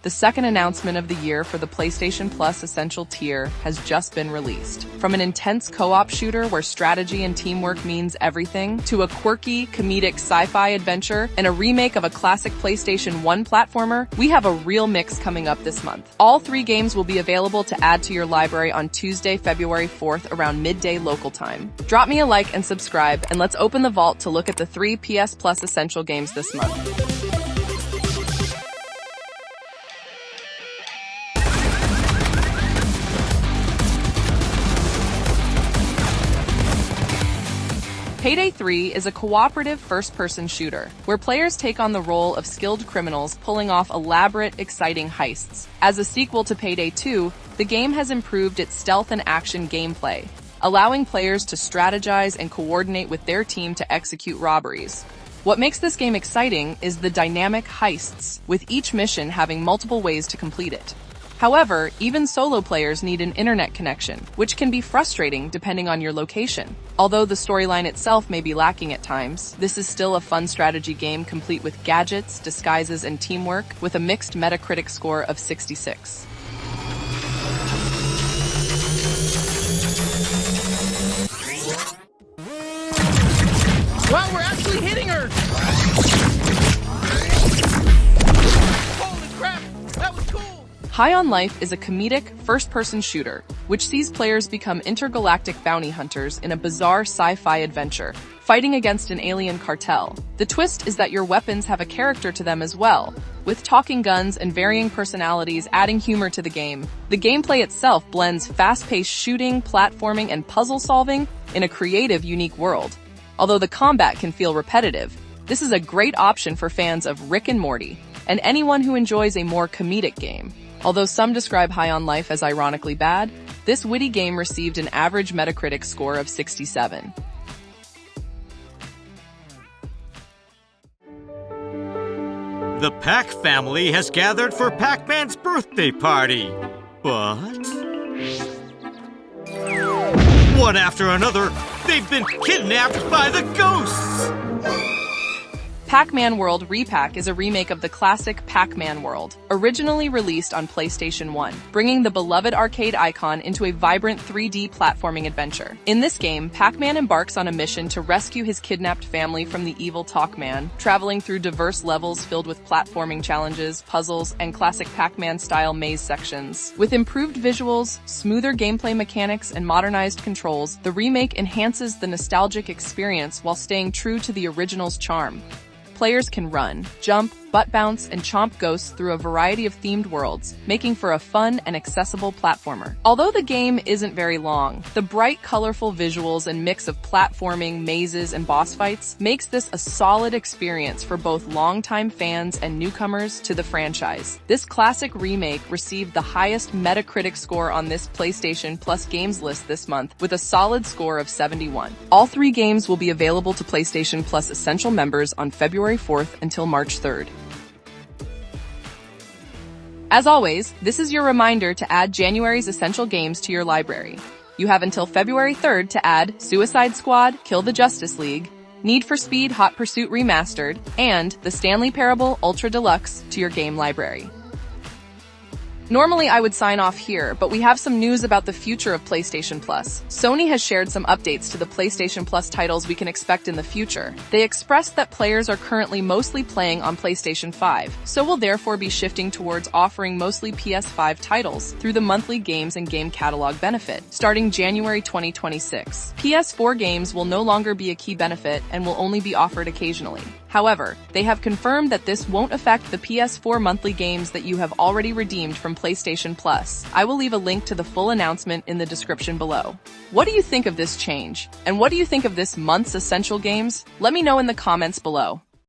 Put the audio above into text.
the second announcement of the year for the PlayStation Plus Essential tier has just been released. From an intense co-op shooter where strategy and teamwork means everything, to a quirky, comedic sci-fi adventure and a remake of a classic PlayStation 1 platformer, we have a real mix coming up this month. All 3 games will be available to add to your library on Tuesday, February 4th around midday local time. Drop me a like and subscribe, and let's open the vault to look at the 3 PS Plus Essential games this month. Payday 3 is a cooperative first-person shooter, where players take on the role of skilled criminals pulling off elaborate, exciting heists. As a sequel to Payday 2, the game has improved its stealth and action gameplay, allowing players to strategize and coordinate with their team to execute robberies. What makes this game exciting is the dynamic heists, with each mission having multiple ways to complete it. However, even solo players need an internet connection, which can be frustrating depending on your location. Although the storyline itself may be lacking at times, this is still a fun strategy game complete with gadgets, disguises, and teamwork, with a mixed Metacritic score of 66. Wow, we're actually hitting her! Holy crap, that was cool! High on Life is a comedic, first-person shooter, which sees players become intergalactic bounty hunters in a bizarre sci-fi adventure, fighting against an alien cartel. The twist is that your weapons have a character to them as well, with talking guns and varying personalities adding humor to the game. The gameplay itself blends fast-paced shooting, platforming, and puzzle solving in a creative, unique world. Although the combat can feel repetitive, this is a great option for fans of Rick and Morty, and anyone who enjoys a more comedic game. Although some describe High on Life as ironically bad, this witty game received an average Metacritic score of 67. The Pac family has gathered for Pac-Man's birthday party. But one after another, they've been kidnapped by the ghosts! Pac-Man World Re-Pac is a remake of the classic Pac-Man World, originally released on PlayStation 1, bringing the beloved arcade icon into a vibrant 3D platforming adventure. In this game, Pac-Man embarks on a mission to rescue his kidnapped family from the evil Talkman, traveling through diverse levels filled with platforming challenges, puzzles, and classic Pac-Man-style maze sections. With improved visuals, smoother gameplay mechanics, and modernized controls, the remake enhances the nostalgic experience while staying true to the original's charm. Players can run, jump, butt bounce, and chomp ghosts through a variety of themed worlds, making for a fun and accessible platformer. Although the game isn't very long, the bright, colorful visuals and mix of platforming, mazes, and boss fights makes this a solid experience for both longtime fans and newcomers to the franchise. This classic remake received the highest Metacritic score on this PlayStation Plus games list this month, with a solid score of 71. All 3 games will be available to PlayStation Plus Essential members on February 4th until March 3rd. As always, this is your reminder to add January's essential games to your library. You have until February 3rd to add Suicide Squad, Kill the Justice League, Need for Speed Hot Pursuit Remastered, and The Stanley Parable Ultra Deluxe to your game library. Normally I would sign off here, but we have some news about the future of PlayStation Plus. Sony has shared some updates to the PlayStation Plus titles we can expect in the future. They expressed that players are currently mostly playing on PlayStation 5, so will therefore be shifting towards offering mostly PS5 titles through the monthly games and game catalog benefit, starting January 2026. PS4 games will no longer be a key benefit and will only be offered occasionally. However, they have confirmed that this won't affect the PS4 monthly games that you have already redeemed from PlayStation Plus. I will leave a link to the full announcement in the description below. What do you think of this change? And what do you think of this month's essential games? Let me know in the comments below.